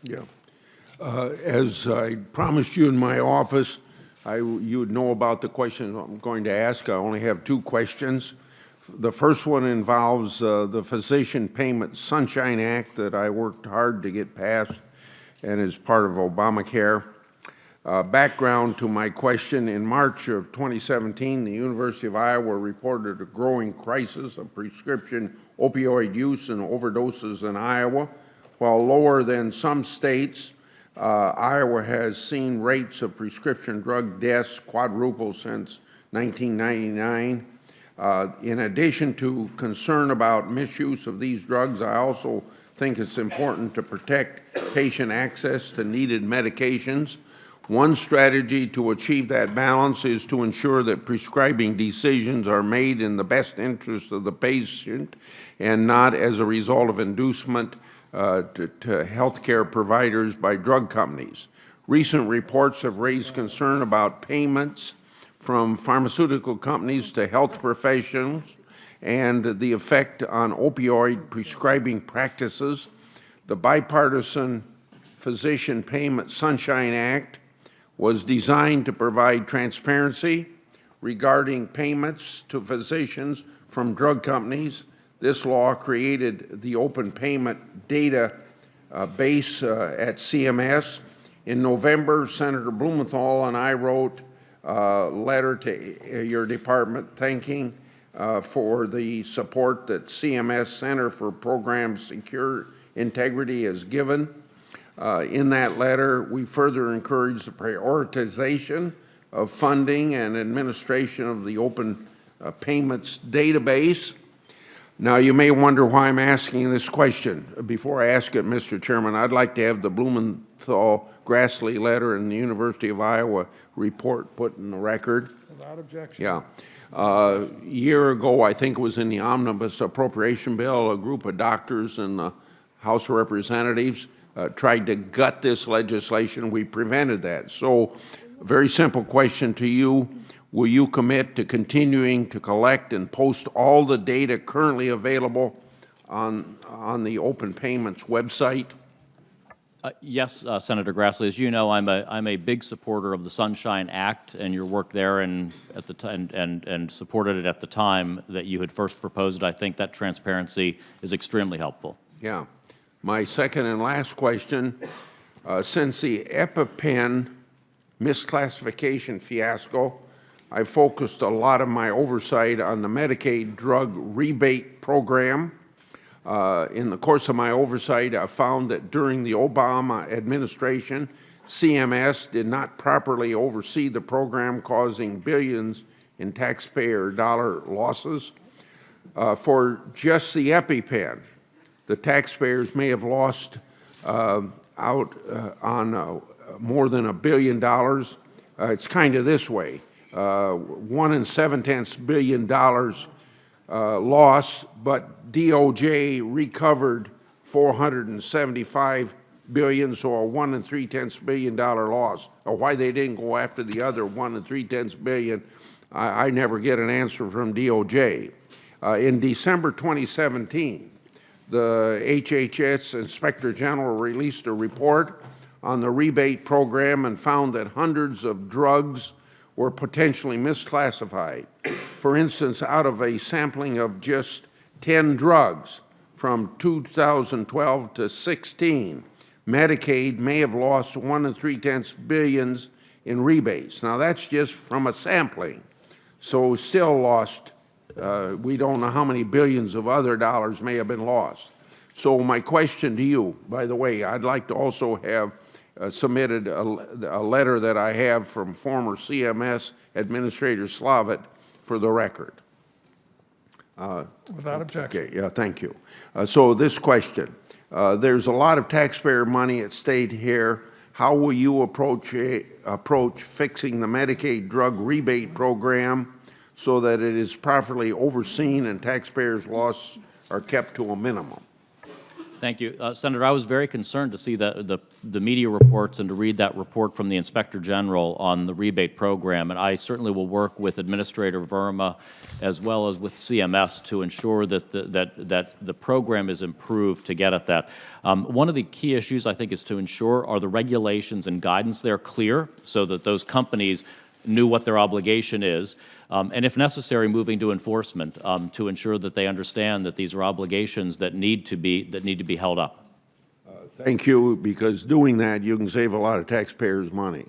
Yeah. As I promised you in my office, you would know about the questions I'm going to ask. I only have two questions. The first one involves the Physician Payment Sunshine Act that I worked hard to get passed and is part of Obamacare. Background to my question: in March of 2017, the University of Iowa reported a growing crisis of prescription opioid use and overdoses in Iowa. While lower than some states, Iowa has seen rates of prescription drug deaths quadruple since 1999. In addition to concern about misuse of these drugs, I also think it's important to protect patient access to needed medications. One strategy to achieve that balance is to ensure that prescribing decisions are made in the best interest of the patient and not as a result of inducement to healthcare providers by drug companies. Recent reports have raised concern about payments from pharmaceutical companies to health professionals and the effect on opioid prescribing practices. The bipartisan Physician Payment Sunshine Act was designed to provide transparency regarding payments to physicians from drug companies. This law created the open payment data base at CMS. In November, Senator Blumenthal and I wrote a letter to your department thanking for the support that CMS Center for Program Secure Integrity has given. In that letter, we further encourage the prioritization of funding and administration of the open payments database. Now, you may wonder why I'm asking this question. Before I ask it, Mr. Chairman, I'd like to have the Blumenthal-Grassley letter and the University of Iowa report put in the record. Without objection. Yeah. A year ago, I think it was in the omnibus appropriation bill, a group of doctors in the House of Representatives tried to gut this legislation. We prevented that. So, a very simple question to you. Will you commit to continuing to collect and post all the data currently available on the Open Payments website? Yes, Senator Grassley. As you know, I'm a big supporter of the Sunshine Act and your work there, and at the time and supported it at the time that you had first proposed it. I think that transparency is extremely helpful. Yeah. My second and last question: since the EpiPen misclassification fiasco, I focused a lot of my oversight on the Medicaid drug rebate program. In the course of my oversight, I found that during the Obama administration, CMS did not properly oversee the program, causing billions in taxpayer dollar losses. For just the EpiPen, the taxpayers may have lost out on more than $1 billion. It's kind of this way. $1.7 billion loss, but DOJ recovered $475 billion, so a $1.3 billion loss. Or why they didn't go after the other $1.3 billion, I never get an answer from DOJ. In December 2017, the HHS Inspector General released a report on the rebate program and found that hundreds of drugs were potentially misclassified. For instance, out of a sampling of just 10 drugs from 2012 to 16, Medicaid may have lost $1.3 billion in rebates. Now, that's just from a sampling. So still lost, we don't know how many billions of other dollars may have been lost. So my question to you, by the way, I'd like to also have submitted a letter that I have from former CMS Administrator Slavitt for the record. Without objection. Okay, yeah, thank you. So this question, there's a lot of taxpayer money at stake here. How will you approach fixing the Medicaid drug rebate program so that it is properly overseen and taxpayers' losses are kept to a minimum? Thank you. Senator, I was very concerned to see the media reports and to read that report from the Inspector General on the rebate program, and I certainly will work with Administrator Verma as well as with CMS to ensure that the program is improved to get at that. One of the key issues, I think, is to ensure are the regulations and guidance there clear so that those companies knew what their obligation is, and if necessary, moving to enforcement to ensure that they understand that these are obligations that need to be held up. Thank you, because doing that, you can save a lot of taxpayers' money.